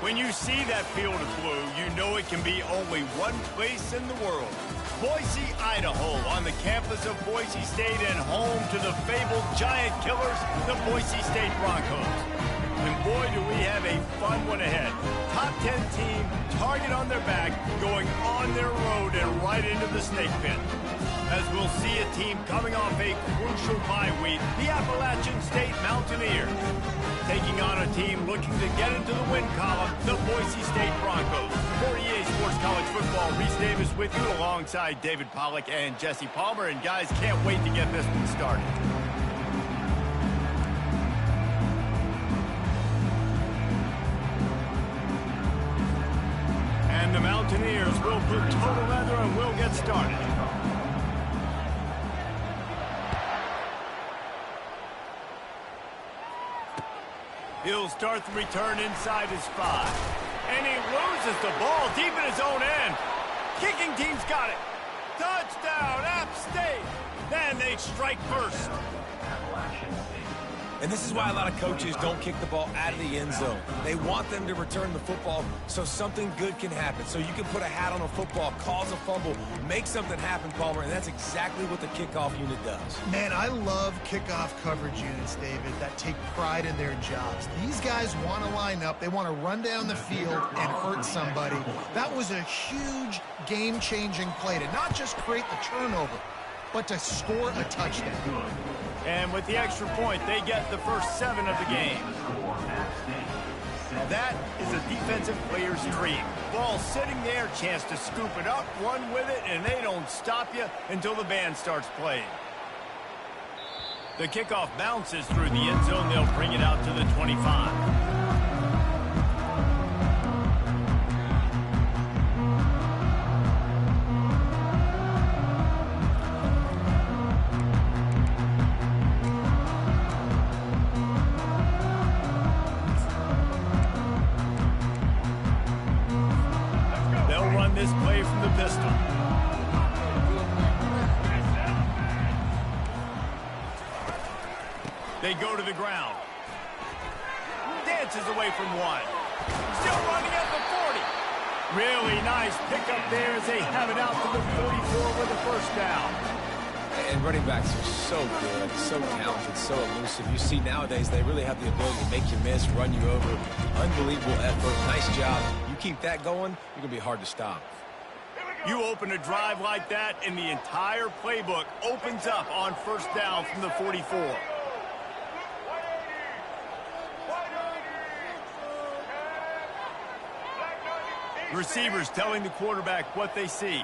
When you see that field of blue, you know it can be only one place in the world. Boise, Idaho, on the campus of Boise State and home to the fabled giant killers, the Boise State Broncos. And boy, do we have a fun one ahead. Top 10 team, target on their back, going on their road and right into the snake pit. As we'll see a team coming off a crucial bye week, the Appalachian State Mountaineers. Taking on a team looking to get into the win column, the Boise State Broncos. For EA Sports College Football, Reese Davis with you alongside David Pollack and Jesse Palmer. And guys, can't wait to get this one started. And the Mountaineers will put total leather and will get started. He'll start the return inside his 5. And he loses the ball deep in his own end. Kicking team's got it. Touchdown, App State. Then they strike first. And this is why a lot of coaches don't kick the ball out of the end zone. They want them to return the football so something good can happen. So you can put a hat on a football, cause a fumble, make something happen, Palmer, and that's exactly what the kickoff unit does. Man, I love kickoff coverage units, David, that take pride in their jobs. These guys want to line up. They want to run down the field and hurt somebody. That was a huge game-changing play to not just create the turnover, but to score a touchdown. And with the extra point, they get the first 7 of the game. That is a defensive player's dream. Ball sitting there, chance to scoop it up, run with it, and they don't stop you until the band starts playing. The kickoff bounces through the end zone. They'll bring it out to the 25. This play from the pistol. They go to the ground. Dances away from 1. Still running at the 40. Really nice pickup there as they have it out to the 44 with a first down. And running backs are so good, so talented, so elusive. You see nowadays they really have the ability to make you miss, run you over. Unbelievable effort. Nice job. You keep that going, you're going to be hard to stop. You open a drive like that, and the entire playbook opens up on first down from the 44. Receivers telling the quarterback what they see.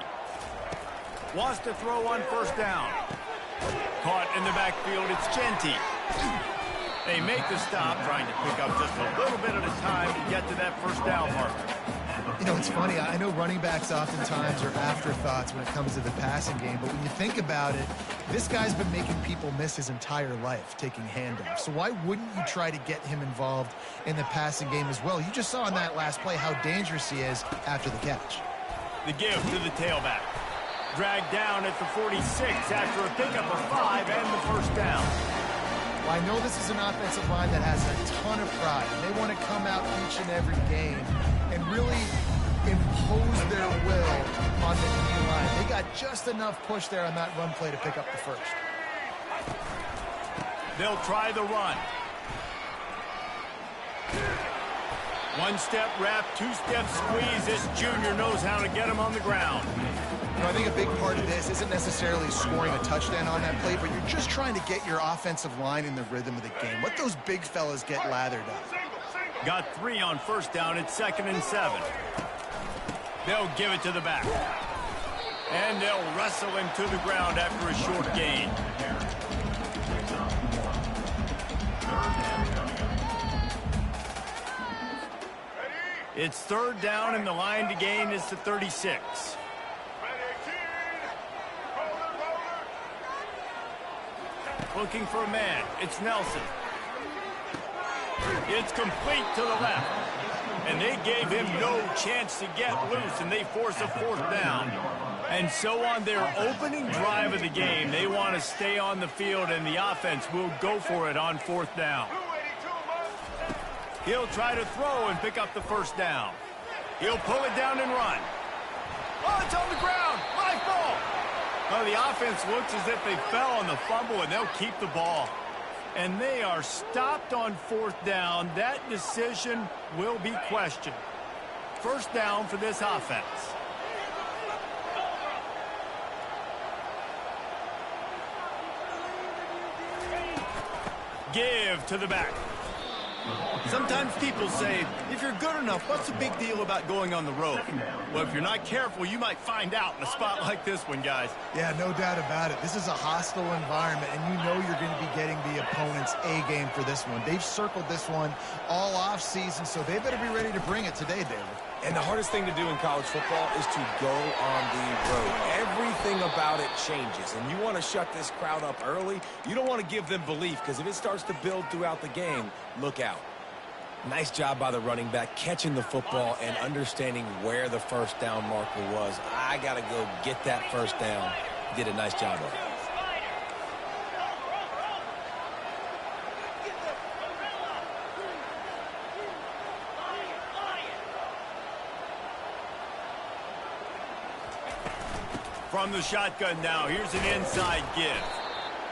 Wants to throw on first down. Caught in the backfield, it's Genty. They make the stop, trying to pick up just a little bit at a time to get to that first down marker. You know, it's funny. I know running backs oftentimes are afterthoughts when it comes to the passing game, but when you think about it, this guy's been making people miss his entire life taking handoffs. So why wouldn't you try to get him involved in the passing game as well? You just saw in that last play how dangerous he is after the catch. The give to the tailback. Dragged down at the 46 after a pickup of 5 and the first down. Well, I know this is an offensive line that has a ton of pride. They want to come out each and every game and really impose their will on the D line. They got just enough push there on that run play to pick up the first. They'll try the run. One-step wrap, two-step squeeze. This junior knows how to get him on the ground. You know, I think a big part of this isn't necessarily scoring a touchdown on that play, but you're just trying to get your offensive line in the rhythm of the game. Let those big fellas get lathered up. Got 3 on first down. It's 2nd and 7. They'll give it to the back. And they'll wrestle him to the ground after a short gain. It's 3rd down, and the line to gain is to 36. Looking for a man. It's Nelson. It's complete to the left. And they gave him no chance to get loose, and they force a 4th down. And so on their opening drive of the game, they want to stay on the field, and the offense will go for it on 4th down. He'll try to throw and pick up the first down. He'll pull it down and run. Oh, it's on the ground. Live ball. Well, the offense looks as if they fell on the fumble, and they'll keep the ball. And they are stopped on 4th down. That decision will be questioned. 1st down for this offense. Give to the back. Sometimes people say, if you're good enough, what's the big deal about going on the road? Well, if you're not careful, you might find out in a spot like this one, guys. Yeah, no doubt about it. This is a hostile environment, and you know you're going to be getting the opponent's A game for this one. They've circled this one all off season, so they better be ready to bring it today, David. And the hardest thing to do in college football is to go on the road. Everything about it changes, and you want to shut this crowd up early. You don't want to give them belief, because if it starts to build throughout the game, look out. Nice job by the running back catching the football and understanding where the 1st down marker was. I got to go get that 1st down. Did a nice job of it. From the shotgun now, here's an inside give.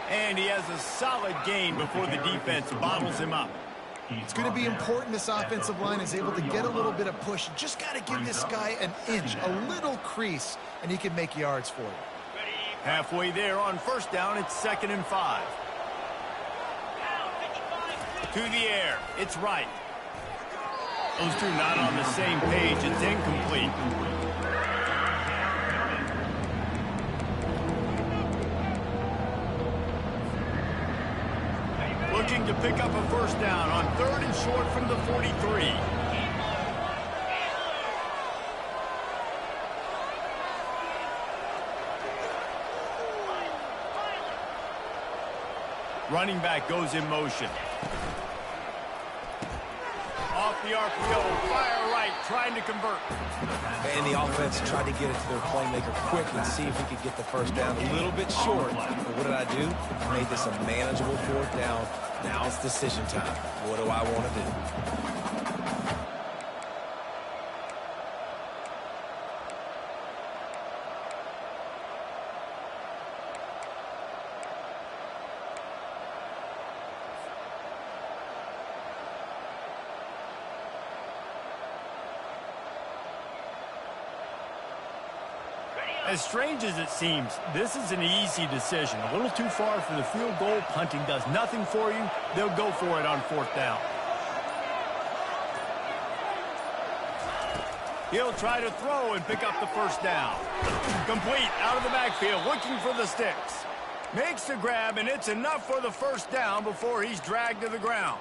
And he has a solid gain before the defense bottles him up. It's going to be important this offensive line is able to get a little bit of push. Just got to give this guy an inch, a little crease, and he can make yards for you. Halfway there on 1st down, it's 2nd and 5. To the air, it's right. Those two not on the same page. It's incomplete. Looking to pick up a 1st down on 3rd and short from the 43. Running back goes in motion. Off the RPO, fire right, trying to convert. And the offense tried to get it to their playmaker quick and see if he could get the 1st down. A little bit short, but what did I do? I made this a manageable 4th down. Now it's decision time. What do I want to do? As strange as it seems, this is an easy decision. A little too far for the field goal. Punting does nothing for you. They'll go for it on 4th down. He'll try to throw and pick up the 1st down. Complete out of the backfield, looking for the sticks. Makes the grab, and it's enough for the 1st down before he's dragged to the ground.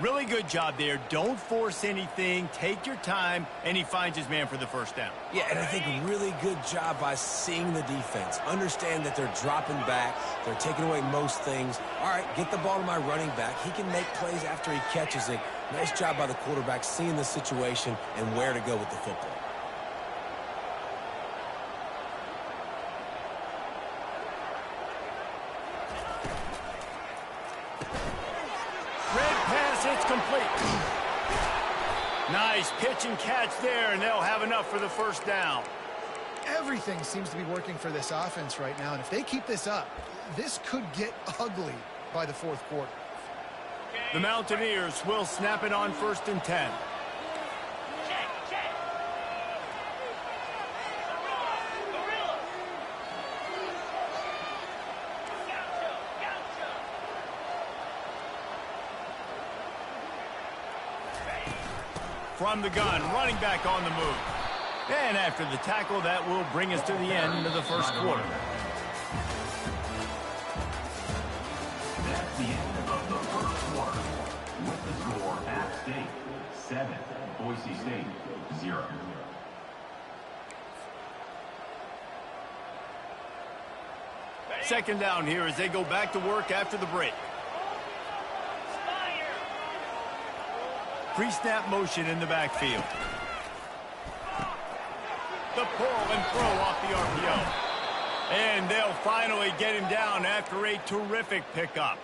Really good job there. Don't force anything. Take your time, and he finds his man for the 1st down. Yeah, and I think really good job by seeing the defense. Understand that they're dropping back. They're taking away most things. All right, get the ball to my running back. He can make plays after he catches it. Nice job by the quarterback seeing the situation and where to go with the football. It's complete. Nice pitch and catch there, and they'll have enough for the 1st down. Everything seems to be working for this offense right now, and if they keep this up, this could get ugly by the 4th quarter. The Mountaineers will snap it on 1st and 10. From the gun, running back on the move. And after the tackle, that will bring us to the end of the 1st quarter. That's the end of the 1st quarter. With the score, App State 7, Boise State 0. Second down here as they go back to work after the break. Pre-snap motion in the backfield. The pull and throw off the RPO. And they'll finally get him down after a terrific pickup.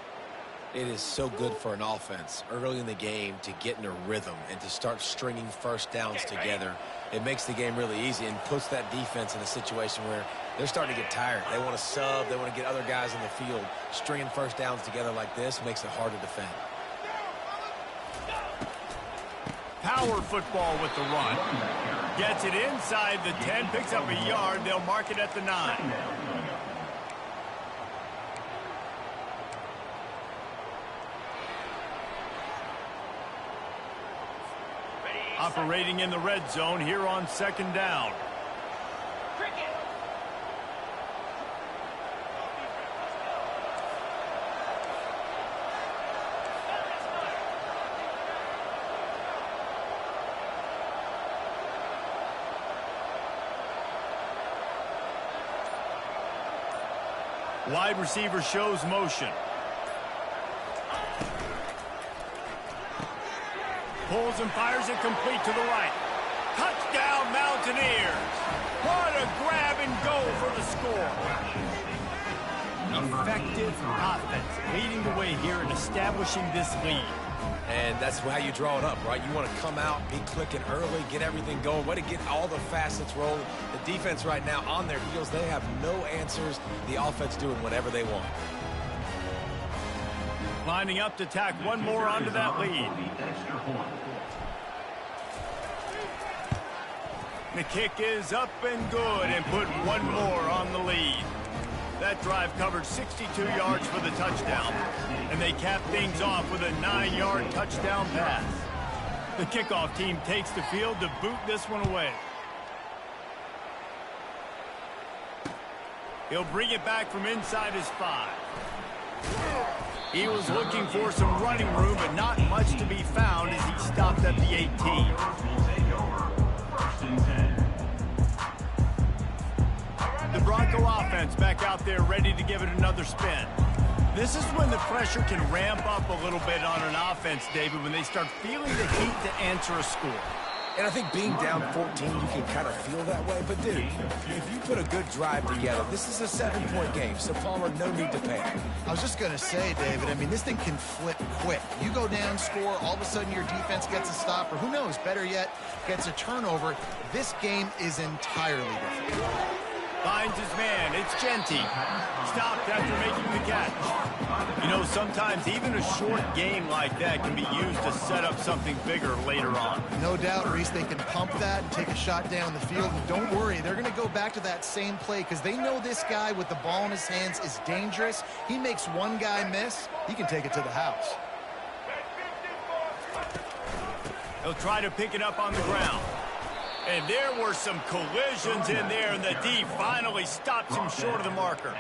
It is so good for an offense early in the game to get in a rhythm and to start stringing first downs together. It makes the game really easy and puts that defense in a situation where they're starting to get tired. They want to sub. They want to get other guys in the field. Stringing first downs together like this makes it hard to defend. Power football with the run. Gets it inside the 10, picks up a yard. They'll mark it at the 9. Operating in the red zone here on 2nd down. Wide receiver shows motion. Pulls and fires it complete to the right. Touchdown, Mountaineers. What a grab and go for the score. Effective offense leading the way here and establishing this lead. And that's how you draw it up, right? You want to come out, be clicking early, get everything going, way to get all the facets rolling. The defense right now on their heels, they have no answers. The offense doing whatever they want. Lining up to tack one more onto that lead. The kick is up and good and put one more on the lead. That drive covered 62 yards for the touchdown, and they cap things off with a 9-yard touchdown pass. The kickoff team takes the field to boot this one away. He'll bring it back from inside his 5. He was looking for some running room, but not much to be found as he stopped at the 18. The Bronco offense back out there ready to give it another spin. This is when the pressure can ramp up a little bit on an offense, David, when they start feeling the heat to answer a score. And I think being down 14, you can kind of feel that way. But, dude, if you put a good drive together, this is a 7-point game. So, Palmer, no need to panic. I was just going to say, David, I mean, this thing can flip quick. You go down, score, all of a sudden your defense gets a stop, or who knows, better yet, gets a turnover. This game is entirely different. Finds his man. It's Genty. Stopped after making the catch. You know, sometimes even a short game like that can be used to set up something bigger later on. No doubt, Reese, they can pump that and take a shot down the field. And don't worry, they're going to go back to that same play because they know this guy with the ball in his hands is dangerous. He makes one guy miss, he can take it to the house. He'll try to pick it up on the ground. And there were some collisions in there, and the D finally stops him short of the marker.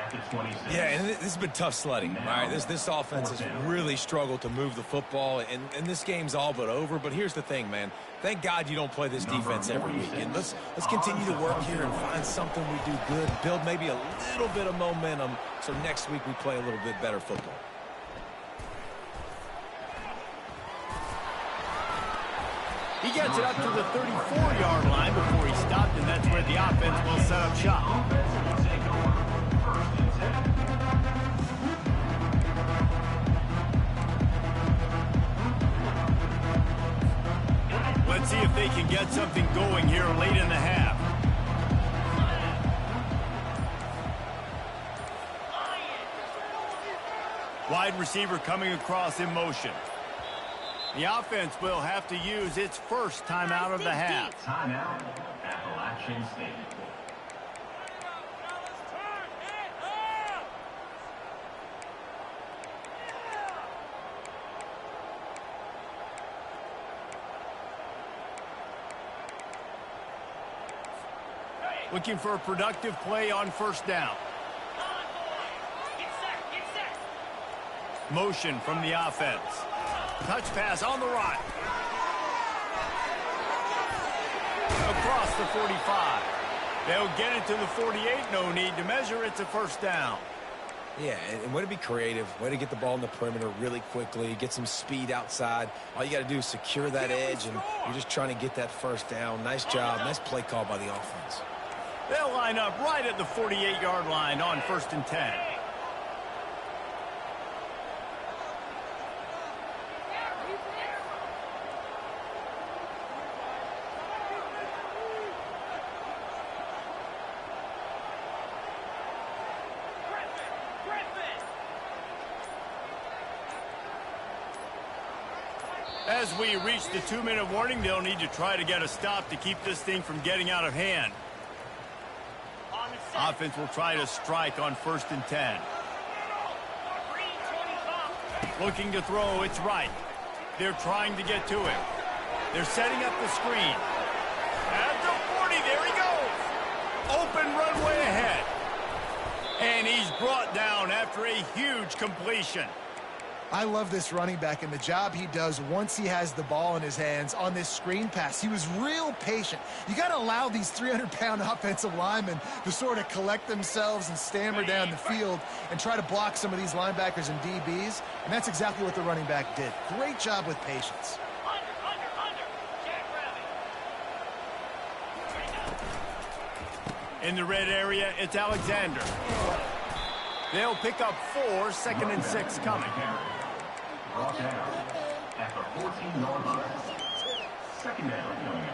Yeah, and this has been tough sledding, all right? This offense has really struggled to move the football, and this game's all but over. But here's the thing, man. Thank God you don't play this defense every week. And let's continue to work here and find something we do good, build maybe a little bit of momentum so next week we play a little bit better football. He gets it up to the 34-yard line before he stopped, and that's where the offense will set up shop. Let's see if they can get something going here late in the half. Wide receiver coming across in motion. The offense will have to use its first timeout of the half. Timeout, Appalachian State. Looking for a productive play on first down. Motion from the offense. Touch pass on the right. Across the 45. They'll get it to the 48. No need to measure. It's a first down. Yeah, and way to be creative. Way to get the ball in the perimeter really quickly. Get some speed outside. All you got to do is secure that edge, and you're just trying to get that first down. Nice job. Nice play call by the offense. They'll line up right at the 48-yard line on 1st and 10. As we reach the 2-minute warning, they'll need to try to get a stop to keep this thing from getting out of hand. Offense will try to strike on 1st and 10. Looking to throw, it's right. They're trying to get to him. They're setting up the screen. At the 40, there he goes. Open runway ahead. And he's brought down after a huge completion. I love this running back and the job he does once he has the ball in his hands on this screen pass. He was real patient. You got to allow these 300-pound offensive linemen to sort of collect themselves and stammer down the field and try to block some of these linebackers and DBs, and that's exactly what the running back did. Great job with patience. In the red area, it's Alexander. They'll pick up 4, 2nd and 6 coming. Brought down at the 14-yard line. 2nd down coming up.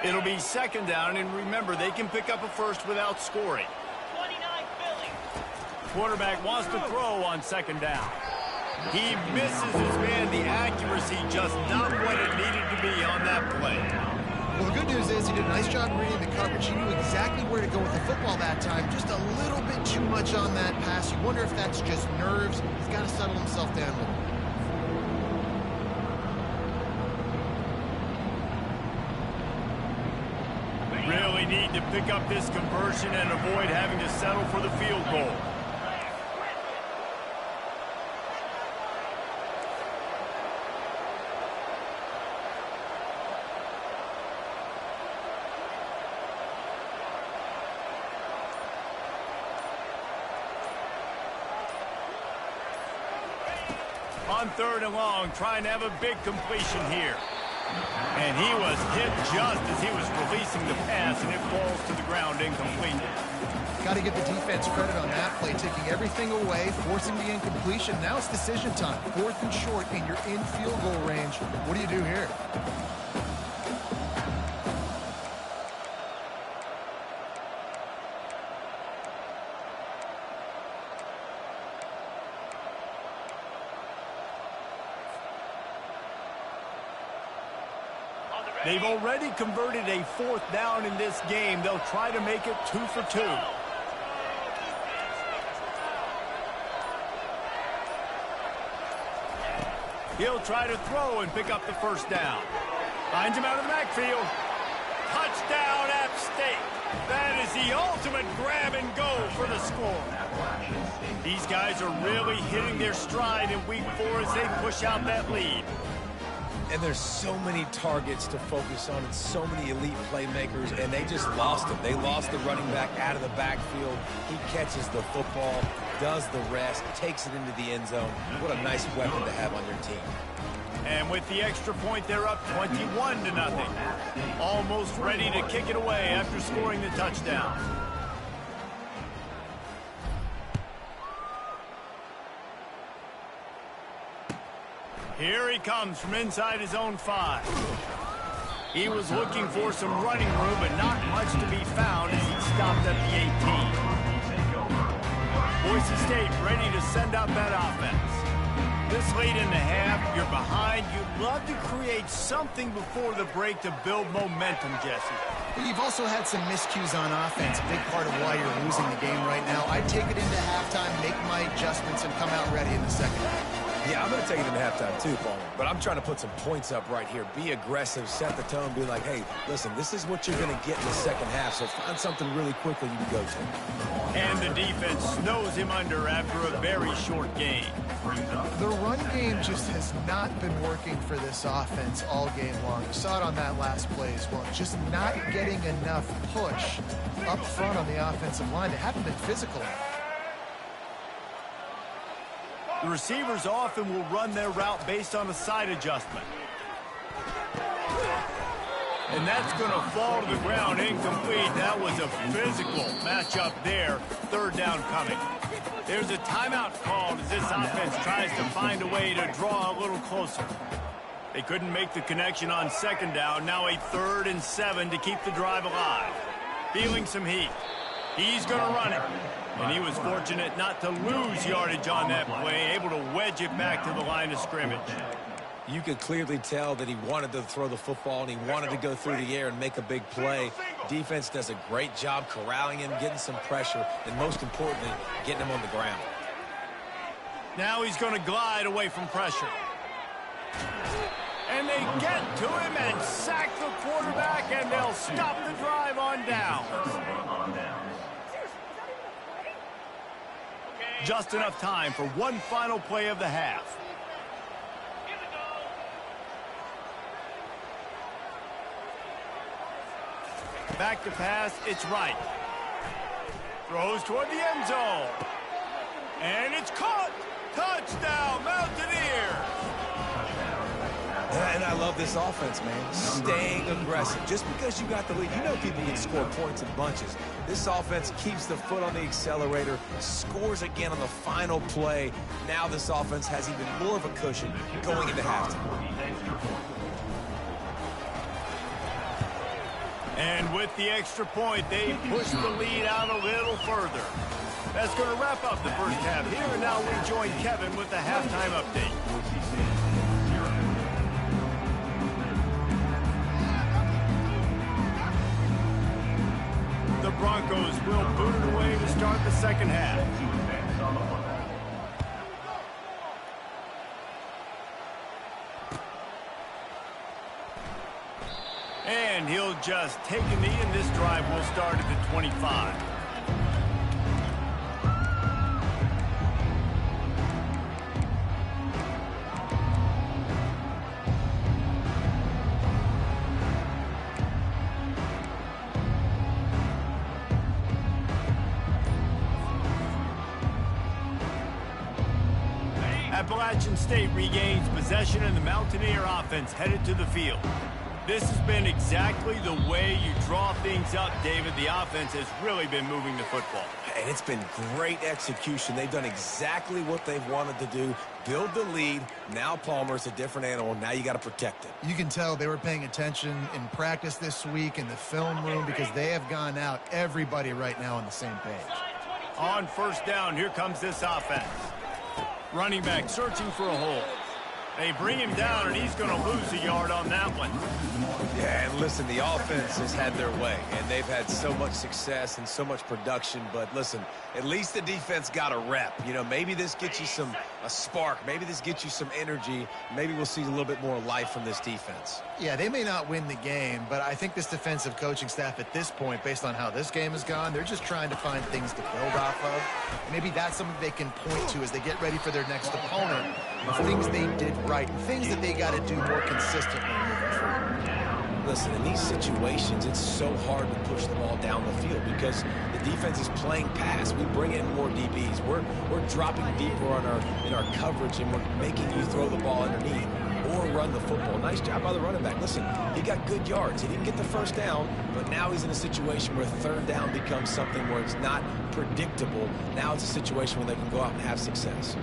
It'll be 2nd down, and remember, they can pick up a first without scoring. Quarterback wants to throw on 2nd down. He misses his man. The accuracy just not what it needed to be on that play. Well, the good news is he did a nice job reading the coverage. He knew exactly where to go with the football that time. Just a little bit too much on that pass. You wonder if that's just nerves. He's got to settle himself down a little. Really need to pick up this conversion and avoid having to settle for the field goal. On 3rd and long, trying to have a big completion here. And he was hit just as he was releasing the pass, and it falls to the ground incomplete. Got to give the defense credit on that play, taking everything away, forcing the incompletion. Now it's decision time. 4th and short, and you're in field goal range. What do you do here? They've already converted a 4th down in this game. They'll try to make it 2 for 2. He'll try to throw and pick up the 1st down. Finds him out of the backfield. Touchdown, App State. That is the ultimate grab and go for the score. These guys are really hitting their stride in week 4 as they push out that lead. And there's so many targets to focus on and so many elite playmakers, and they just lost him. They lost the running back out of the backfield. He catches the football, does the rest, takes it into the end zone. What a nice weapon to have on your team. And with the extra point, they're up 21-0. Almost ready to kick it away after scoring the touchdown. Here he comes from inside his own 5. He was looking for some running room, but not much to be found as he stopped at the 18. Boise State ready to send out that offense. This late in the half, you're behind. You'd love to create something before the break to build momentum, Jesse. You've also had some miscues on offense, a big part of why you're losing the game right now. I'd take it into halftime, make my adjustments, and come out ready in the second half. Yeah, I'm going to take it into halftime too, Palmer. But I'm trying to put some points up right here. Be aggressive, set the tone, be like, hey, listen, this is what you're going to get in the second half, so find something really quickly you can go to. And the defense snows him under after a very short game. The run game just has not been working for this offense all game long. You saw it on that last play as well. Just not getting enough push up front on the offensive line. They haven't been physical enough. The receivers often will run their route based on a side adjustment. And that's going to fall to the ground incomplete. That was a physical matchup there. 3rd down coming. There's a timeout called as this offense tries to find a way to draw a little closer. They couldn't make the connection on second down. Now a 3rd and 7 to keep the drive alive. Feeling some heat. He's going to run it. And he was fortunate not to lose yardage on that play, able to wedge it back to the line of scrimmage. You could clearly tell that he wanted to throw the football and he wanted to go through the air and make a big play. Defense does a great job corralling him, getting some pressure, and most importantly, getting him on the ground. Now he's going to glide away from pressure. And they get to him and sack the quarterback, and they'll stop the drive on down. Just enough time for one final play of the half. Back to pass, it's right. Throws toward the end zone. And it's caught. Touchdown, Mountaineers. And I love this offense, man. Staying aggressive. Just because you got the lead, you know people can score points in bunches. This offense keeps the foot on the accelerator, scores again on the final play. Now this offense has even more of a cushion going into halftime. And with the extra point, they push the lead out a little further. That's going to wrap up the first half here, and now we join Kevin with the halftime update. The Broncos will boot it away to start the second half. And he'll just take a knee, and this drive will start at the 25. Appalachian State regains possession, and the Mountaineer offense headed to the field. This has been exactly the way you draw things up, David. The offense has really been moving the football. And it's been great execution. They've done exactly what they've wanted to do. Build the lead. Now Palmer's a different animal. Now you got to protect it. You can tell they were paying attention in practice this week in the film room because they have gone out, everybody right now on the same page. On first down, here comes this offense. Running back searching for a hole. They bring him down, and he's going to lose a yard on that one. Yeah, and listen, the offense has had their way, and they've had so much success and so much production. But listen, at least the defense got a rep. You know, maybe this gets you a spark. Maybe this gets you some energy. Maybe we'll see a little bit more life from this defense. Yeah, they may not win the game, but I think this defensive coaching staff at this point, based on how this game has gone, they're just trying to find things to build off of. Maybe that's something they can point to as they get ready for their next opponent. Things they did right, and things that they got to do more consistently moving forward. Listen, in these situations, it's so hard to push the ball down the field because the defense is playing pass. We bring in more DBs. We're dropping deeper in our coverage, and we're making you throw the ball underneath or run the football. Nice job by the running back. Listen, he got good yards. He didn't get the first down, but now he's in a situation where third down becomes something where it's not predictable. Now it's a situation where they can go out and have success.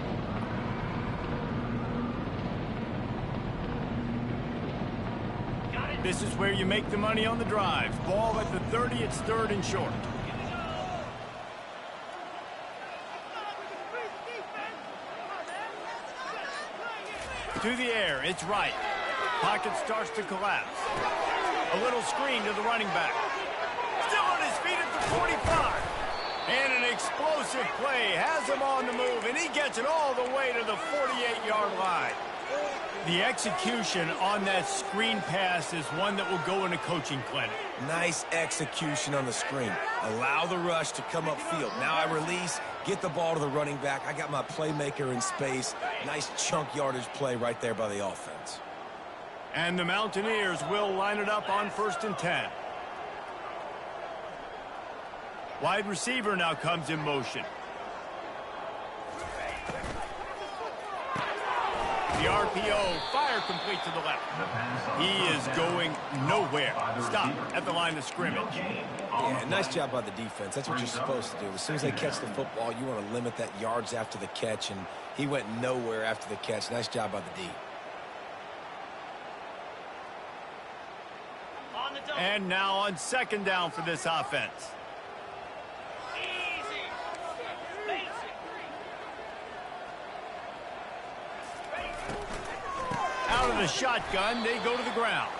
This is where you make the money on the drive. Ball at the 30, it's 3rd and short. To the air, it's right. Pocket starts to collapse. A little screen to the running back. Still on his feet at the 45. And an explosive play has him on the move, and he gets it all the way to the 48-yard line. The execution on that screen pass is one that will go in a coaching clinic. Nice execution on the screen. Allow the rush to come upfield. Now I release, get the ball to the running back. I got my playmaker in space. Nice chunk yardage play right there by the offense. And the Mountaineers will line it up on 1st and 10. Wide receiver now comes in motion. The RPO, fire complete to the left. He is going nowhere. Stop at the line of scrimmage. Yeah, nice job by the defense. That's what you're supposed to do. As soon as they catch the football, you want to limit that yards after the catch, and he went nowhere after the catch. Nice job by the D. And now on second down for this offense. Out of the shotgun, they go to the ground.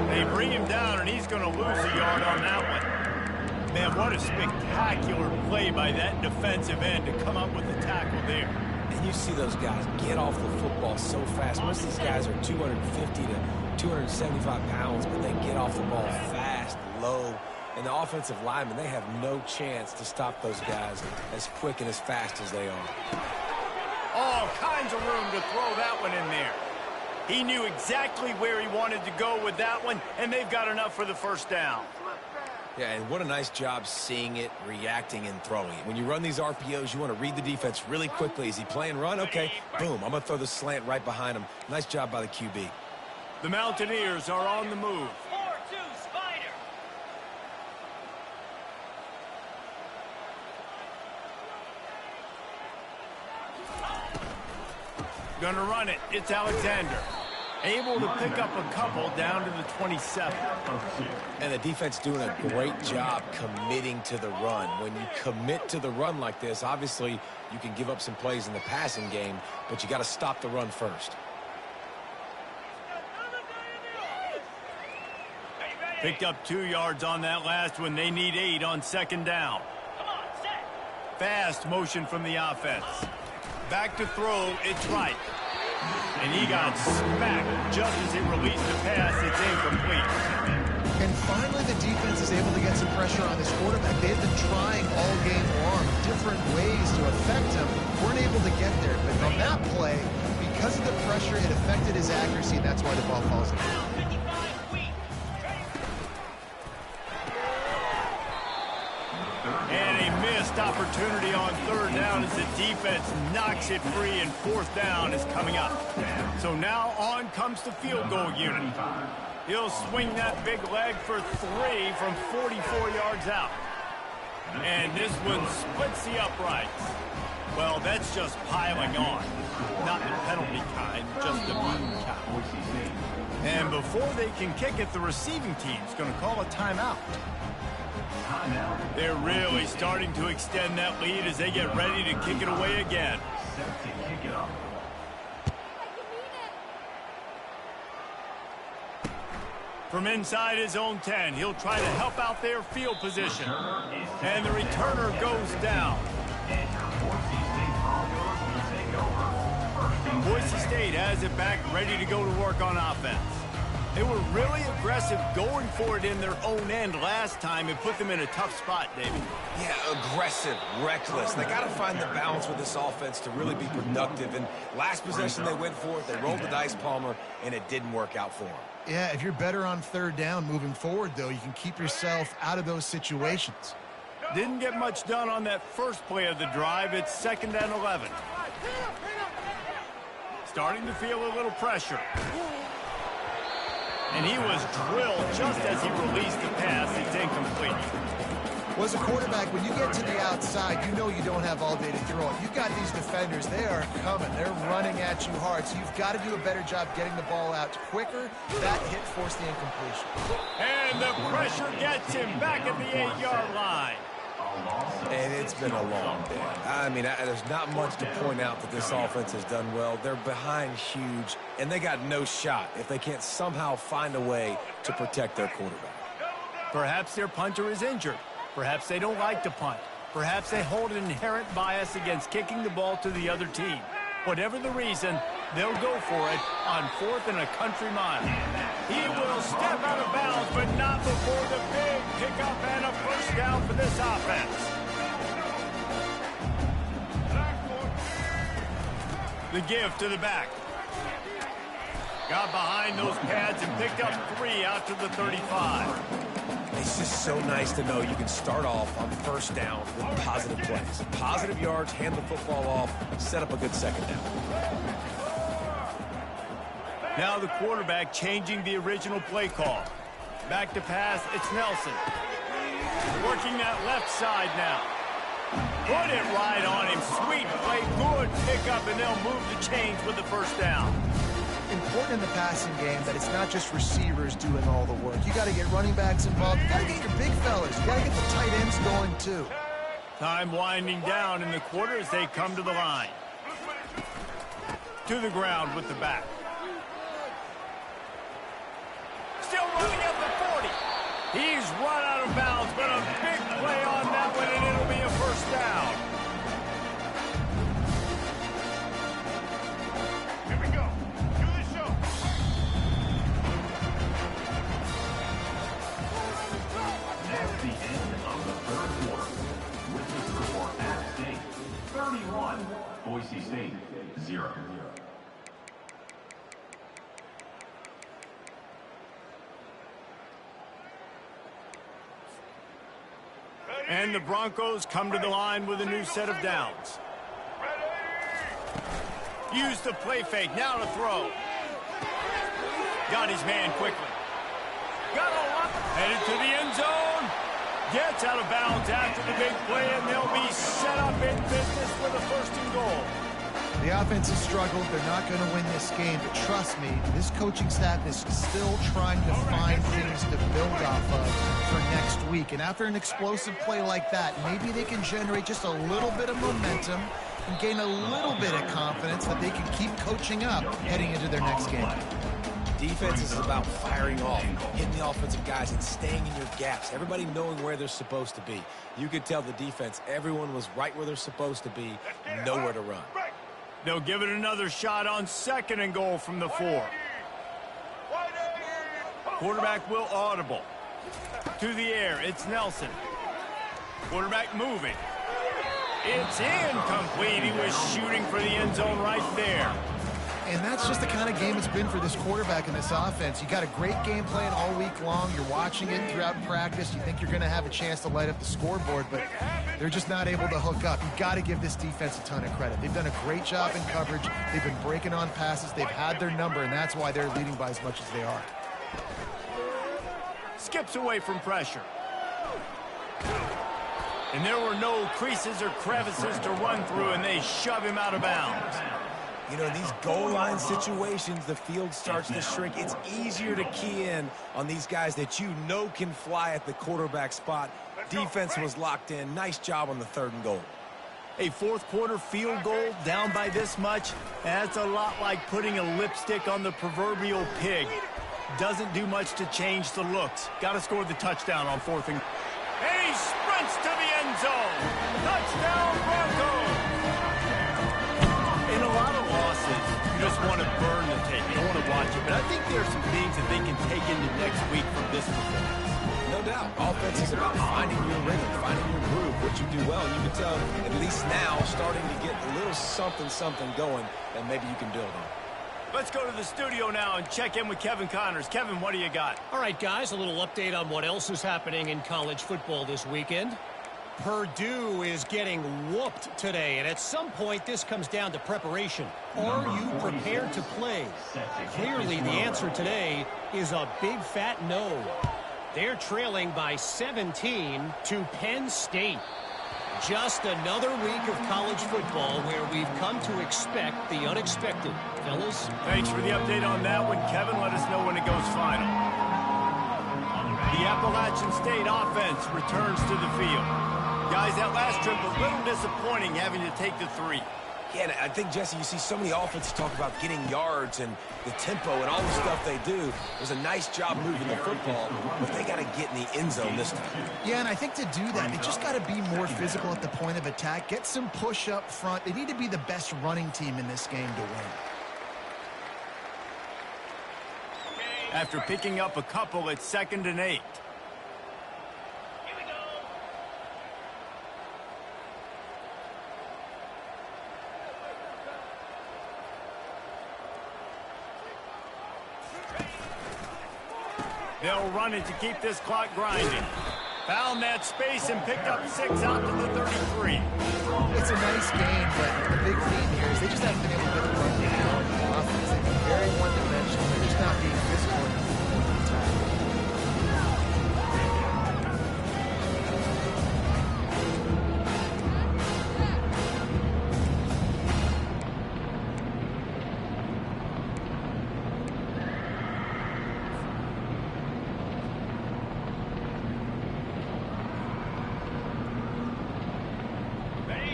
They bring him down, and he's going to lose a yard on that one. Man, what a spectacular play by that defensive end to come up with the tackle there. And you see those guys get off the football so fast. Most of these guys are 250 to 275 pounds, but they get off the ball fast, low. And the offensive linemen, they have no chance to stop those guys as quick and as fast as they are. All kinds of room to throw that one in there. He knew exactly where he wanted to go with that one, and they've got enough for the first down. Yeah, and what a nice job seeing it, reacting, and throwing it. When you run these RPOs, you want to read the defense really quickly. Is he playing run? Okay, boom, I'm going to throw the slant right behind him. Nice job by the QB. The Mountaineers are on the move. 4-2 Spider. Gonna run it. It's Alexander. Able to pick up a couple down to the 27. And the defense doing a great job committing to the run. When you commit to the run like this, obviously you can give up some plays in the passing game, but you got to stop the run first. Picked up 2 yards on that last one. They need 8 on second down. Fast motion from the offense. Back to throw, it's right. And he got smacked just as he released the pass. It's incomplete. And finally, the defense is able to get some pressure on this quarterback. They've been trying all game long, different ways to affect him. Weren't able to get there. But on that play, because of the pressure, it affected his accuracy, and that's why the ball falls out. And a missed opportunity on third down as the defense knocks it free, and fourth down is coming up. So now on comes the field goal unit. He'll swing that big leg for 3 from 44 yards out. And this one splits the uprights. Well, that's just piling on. Not the penalty kind, just the mean kind. And before they can kick it, the receiving team's going to call a timeout. They're really starting to extend that lead as they get ready to kick it away again. From inside his own 10, he'll try to help out their field position. And the returner goes down. Boise State has it back, ready to go to work on offense. They were really aggressive going for it in their own end last time and put them in a tough spot, David. Yeah, aggressive, reckless. They got to find the balance with this offense to really be productive. And last possession they went for it, they rolled the dice, Palmer, and it didn't work out for them. Yeah, if you're better on third down moving forward, though, you can keep yourself out of those situations. Didn't get much done on that first play of the drive. It's 2nd and 11. Starting to feel a little pressure. And he was drilled just as he released the pass. It's incomplete. Well, as a quarterback, when you get to the outside, you know you don't have all day to throw it. You've got these defenders. They are coming. They're running at you hard. So you've got to do a better job getting the ball out quicker. That hit forced the incompletion. And the pressure gets him back at the 8-yard line. And it's been a long day. I mean, there's not much to point out that this offense has done well. They're behind huge, and they got no shot if they can't somehow find a way to protect their quarterback. Perhaps their punter is injured. Perhaps they don't like to punt. Perhaps they hold an inherent bias against kicking the ball to the other team. Whatever the reason, they'll go for it on 4th and a country mile. He will step out of bounds, but not before the big pickup and a first down for this offense. The give to the back. Got behind those pads and picked up 3 out to the 35. It's just so nice to know you can start off on first down with positive plays. Positive yards, hand the football off, set up a good second down. Now the quarterback changing the original play call. Back to pass, it's Nelson. Working that left side now. Put it right on him. Sweet play, good pickup, and they'll move the chains with the first down. important in the passing game that it's not just receivers doing all the work. You got to get running backs involved. You got to get your big fellas. You got to get the tight ends going too. Time winding down in the quarter as they come to the line. To the ground with the back. Still running at the 40. He's run out of bounds, but a big play on that one, and it'll be a first down. Here we go. Do the show. That's the end of the third quarter. With the score at State 31, Boise State 0. And the Broncos come to the line with a new set of downs. Use the play fake, now to throw. Got his man quickly. Got a lot. Headed to the end zone. Gets out of bounds after the big play, and they'll be set up in business with a first and goal. The offense has struggled. They're not going to win this game, but trust me, this coaching staff is still trying to find things to build off of for next week. And after an explosive play like that, maybe they can generate just a little bit of momentum and gain a little bit of confidence that they can keep coaching up heading into their next game. Defense is about firing off, hitting the offensive guys, and staying in your gaps. Everybody knowing where they're supposed to be. You could tell the defense, everyone was right where they're supposed to be, nowhere to run. They'll give it another shot on second and goal from the 4. Quarterback will audible. To the air, it's Nelson. Quarterback moving. It's incomplete. He was shooting for the end zone right there. And that's just the kind of game it's been for this quarterback in this offense. You got a great game plan all week long. You're watching it throughout practice. You think you're going to have a chance to light up the scoreboard, but they're just not able to hook up. You've got to give this defense a ton of credit. They've done a great job in coverage. They've been breaking on passes. They've had their number, and that's why they're leading by as much as they are. Skips away from pressure. And there were no creases or crevices to run through, and they shove him out of bounds. You know, in these goal line situations, the field starts to shrink. It's easier to key in on these guys that you know can fly at the quarterback spot. Defense was locked in. Nice job on the 3rd and goal. A fourth quarter field goal down by this much, that's a lot like putting a lipstick on the proverbial pig. Doesn't do much to change the looks. Got to score the touchdown on 4th and... And he sprints to the end zone. Touchdown, Broncos. In a lot of losses, you just want to burn the tape. You don't want to watch it. But I think there are some things that they can take into next week from this performance. No doubt. Offense is about finding your rhythm, finding your groove, what you do well. You can tell, at least now, starting to get a little something going that maybe you can build on. Let's go to the studio now and check in with Kevin Connors. Kevin, what do you got? All right, guys, a little update on what else is happening in college football this weekend. Purdue is getting whooped today, and at some point this comes down to preparation. Are you prepared to play? Clearly the answer today is a big fat no. They're trailing by 17 to Penn State. Just another week of college football where we've come to expect the unexpected. Fellas? Thanks for the update on that one, Kevin. Let us know when it goes final. The Appalachian State offense returns to the field. Guys, that last trip was a little disappointing having to take the 3. Yeah, and I think, Jesse, you see so many offenses talk about getting yards and the tempo and all the stuff they do. It was a nice job moving the football, but they got to get in the end zone this time. Yeah, and I think to do that, they just got to be more physical at the point of attack. Get some push up front. They need to be the best running team in this game to win. After picking up a couple, it's 2nd and 8. They'll run it to keep this clock grinding. Found that space and picked up 6 out to the 33. It's a nice game, but the big theme here is they just haven't been able to get the run game on the offense. They've been very one-dimensional. They're just not being physical enough to the attack.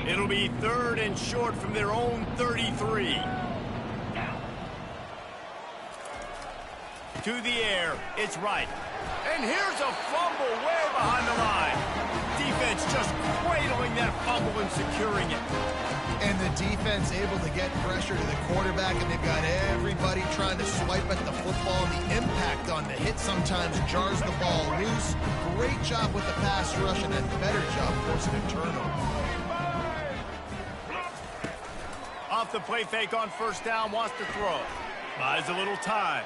It'll be 3rd and short from their own 33. To the air, it's right. And here's a fumble way behind the line. Defense just cradling that fumble and securing it. And the defense able to get pressure to the quarterback, and they've got everybody trying to swipe at the football. The impact on the hit sometimes jars the ball loose. Great job with the pass rush, and a better job forcing a turnover. Off the play fake on 1st down, wants to throw. Buys a little time.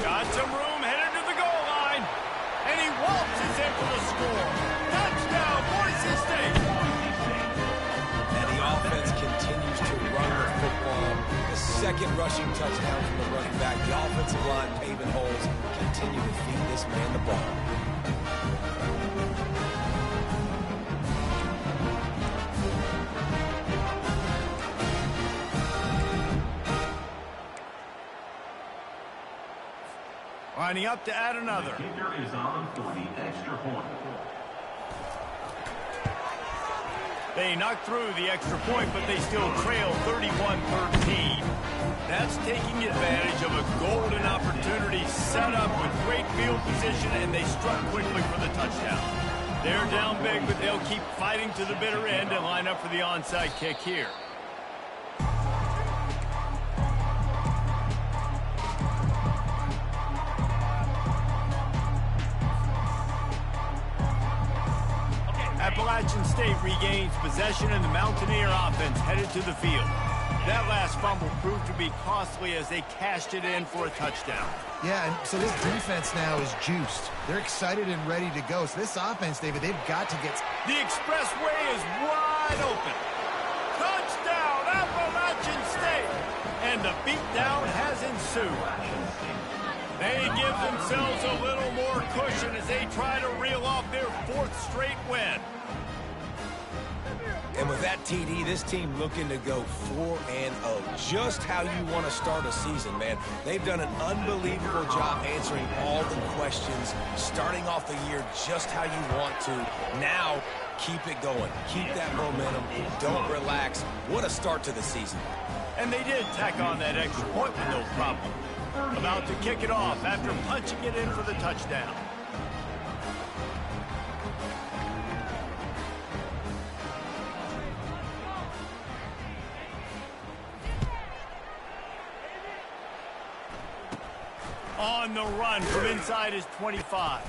Got some room, headed to the goal line. And he waltzes in for the score. Touchdown, Boise State. And the offense continues to run the football. The 2nd rushing touchdown from the running back. The offensive line paving holes. Continue to feed this man the ball. Lining up to add another. The kicker is on for the extra point. They knocked through the extra point, but they still trail 31-13. That's taking advantage of a golden opportunity set up with great field position, and they struck quickly for the touchdown. They're down big, but they'll keep fighting to the bitter end and line up for the onside kick here. Appalachian State regains possession, and the Mountaineer offense headed to the field. That last fumble proved to be costly as they cashed it in for a touchdown. Yeah, and so this defense now is juiced. They're excited and ready to go. So this offense, David, they've got to get... The expressway is wide open. Touchdown, Appalachian State! And the beatdown has ensued. They give themselves a little more cushion as they try to reel off their 4th straight win. And with that TD, this team looking to go 4-0. Just how you want to start a season, man. They've done an unbelievable job answering all the questions, starting off the year just how you want to. Now, keep it going. Keep that momentum. Don't relax. What a start to the season. And they did tack on that extra point with no problem. About to kick it off after punching it in for the touchdown. On the run from inside his 25.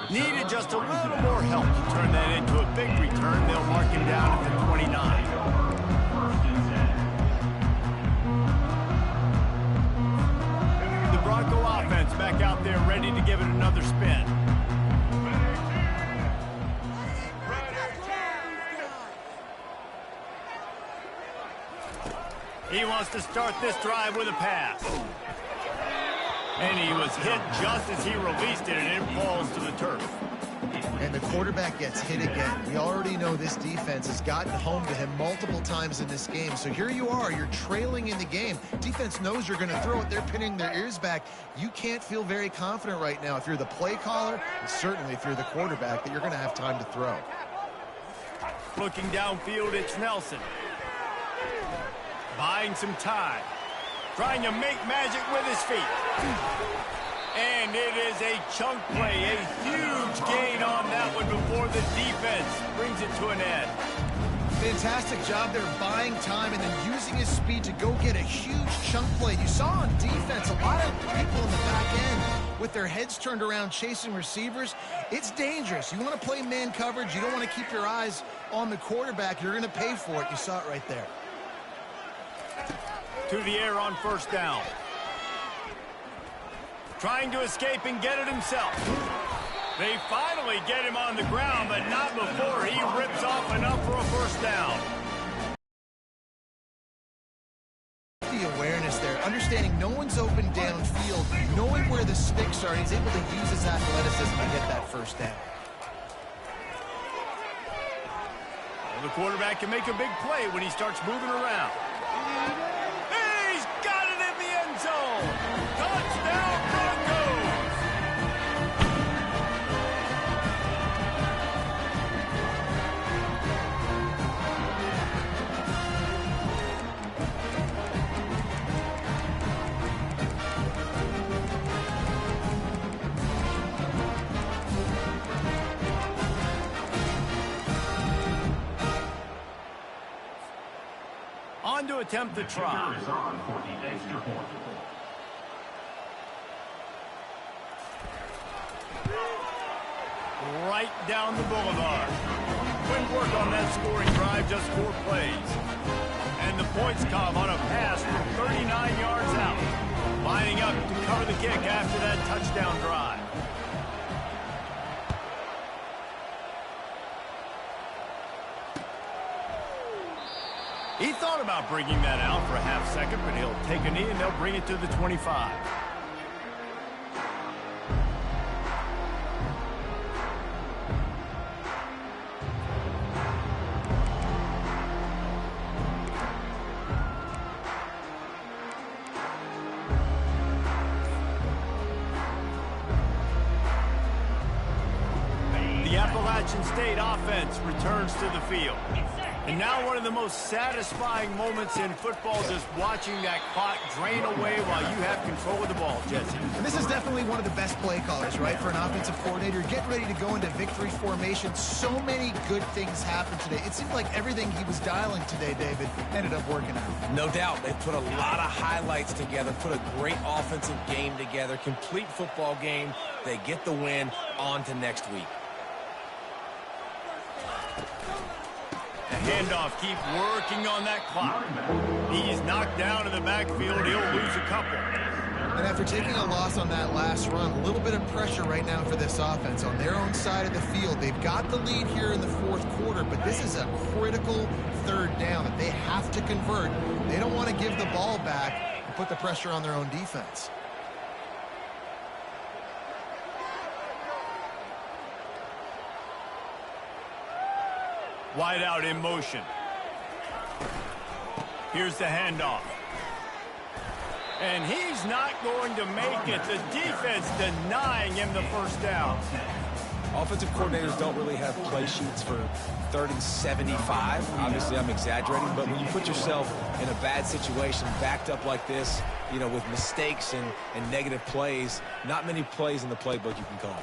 Needed just a little more help to turn that into a big return. They'll mark him down at the 29. Bronco offense back out there ready to give it another spin. He wants to start this drive with a pass. And he was hit just as he released it, and it falls to the turf. And the quarterback gets hit again. We already know this defense has gotten home to him multiple times in this game. So here you are, you're trailing in the game. Defense knows you're going to throw it. They're pinning their ears back. You can't feel very confident right now if you're the play caller, and certainly if you're the quarterback, that you're going to have time to throw. Looking downfield, it's Nelson. Buying some time. Trying to make magic with his feet. And it is a chunk play, a huge gain on that one before the defense brings it to an end. Fantastic job there buying time and then using his speed to go get a huge chunk play. You saw on defense a lot of people in the back end with their heads turned around chasing receivers. It's dangerous. You want to play man coverage. You don't want to keep your eyes on the quarterback. You're going to pay for it. You saw it right there. To the air on 1st down. Trying to escape and get it himself. They finally get him on the ground, but not before he rips off enough for a 1st down. The awareness there, understanding no one's open downfield, knowing where the sticks are, he's able to use his athleticism to get that 1st down. Well, the quarterback can make a big play when he starts moving around. He's got it in the end zone. Touchdown, Broncos! attempt the try. Kicker is on for the extra point. Right down the boulevard. Quick work on that scoring drive, just 4 plays. And the points come on a pass from 39 yards out. Lining up to cover the kick after that touchdown drive. He thought about bringing that out for a half second, but he'll take a knee and they'll bring it to the 25. The Appalachian State offense returns to the field. And now one of the most satisfying moments in football, just watching that clock drain away while you have control of the ball, Jesse. And this is definitely one of the best play callers, right, for an offensive coordinator. Getting ready to go into victory formation. So many good things happened today. It seemed like everything he was dialing today, David, ended up working out. No doubt. They put a lot of highlights together, put a great offensive game together, complete football game. They get the win. On to next week. The handoff, keep working on that clock. He's knocked down in the backfield. He'll lose a couple. And after taking a loss on that last run, a little bit of pressure right now for this offense on their own side of the field. They've got the lead here in the fourth quarter, but this is a critical third down that they have to convert. They don't want to give the ball back and put the pressure on their own defense. Wide out in motion. Here's the handoff. And he's not going to make it. The defense denying him the first down. Offensive coordinators don't really have play sheets for 3rd and 75. Obviously, I'm exaggerating, but when you put yourself in a bad situation, backed up like this, you know, with mistakes and negative plays, not many plays in the playbook you can call.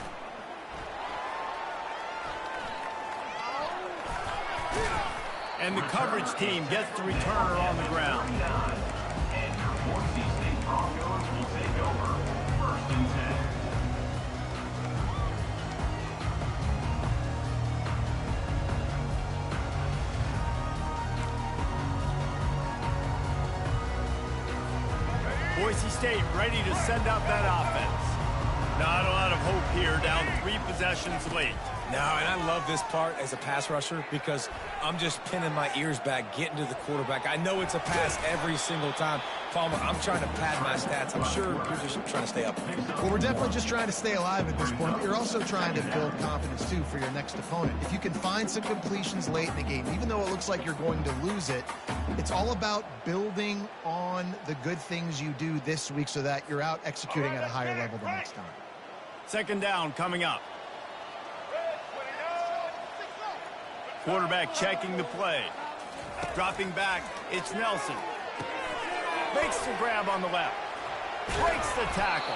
And the coverage team gets the returner on the ground. And your Boise State Broncos will take over 1st and 10. Boise State ready to send out that offense. Not a lot of hope here, down 3 possessions late. No, and I love this part as a pass rusher because I'm just pinning my ears back, getting to the quarterback. I know it's a pass every single time. Palmer, I'm trying to pad my stats. I'm sure you're just trying to stay up. Well, we're definitely just trying to stay alive at this point, but you're also trying to build confidence, too, for your next opponent. If you can find some completions late in the game, even though it looks like you're going to lose it, it's all about building on the good things you do this week so that you're out executing at a higher level the next time. 2nd down coming up. Quarterback checking the play. Dropping back, it's Nelson. Makes the grab on the left. Breaks the tackle.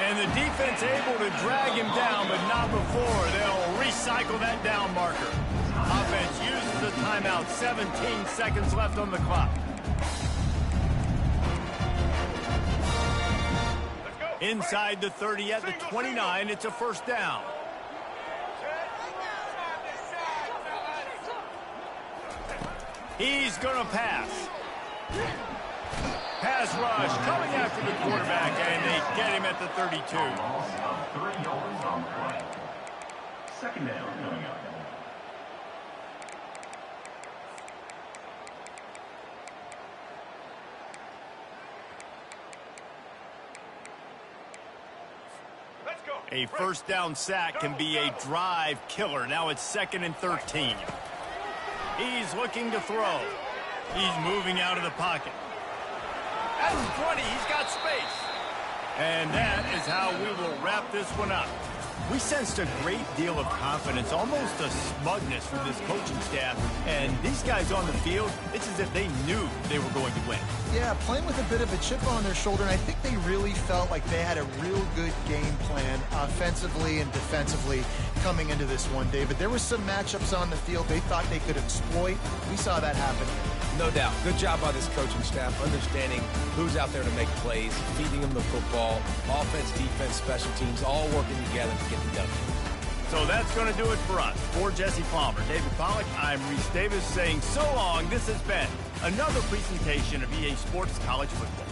And the defense able to drag him down, but not before. They'll recycle that down marker. Offense uses the timeout. 17 seconds left on the clock. Inside the 30 at the 29, it's a 1st down. He's going to pass. Pass rush coming after the quarterback, and they get him at the 32. 3 yards on the play. 2nd down coming up. A 1st down sack can be a drive killer. Now it's 2nd and 13. He's looking to throw. He's moving out of the pocket. At the 20, he's got space. And that is how we will wrap this one up. We sensed a great deal of confidence, almost a smugness from this coaching staff. And these guys on the field, it's as if they knew they were going to win. Yeah, playing with a bit of a chip on their shoulder, and I think they really felt like they had a real good game plan offensively and defensively coming into this one, David. There were some matchups on the field they thought they could exploit. We saw that happen No doubt. Good job by this coaching staff, understanding who's out there to make plays, feeding them the football, offense, defense, special teams, all working together to get the W. So that's going to do it for us. For Jesse Palmer, David Pollack, I'm Reese Davis saying so long. This has been another presentation of EA Sports College Football.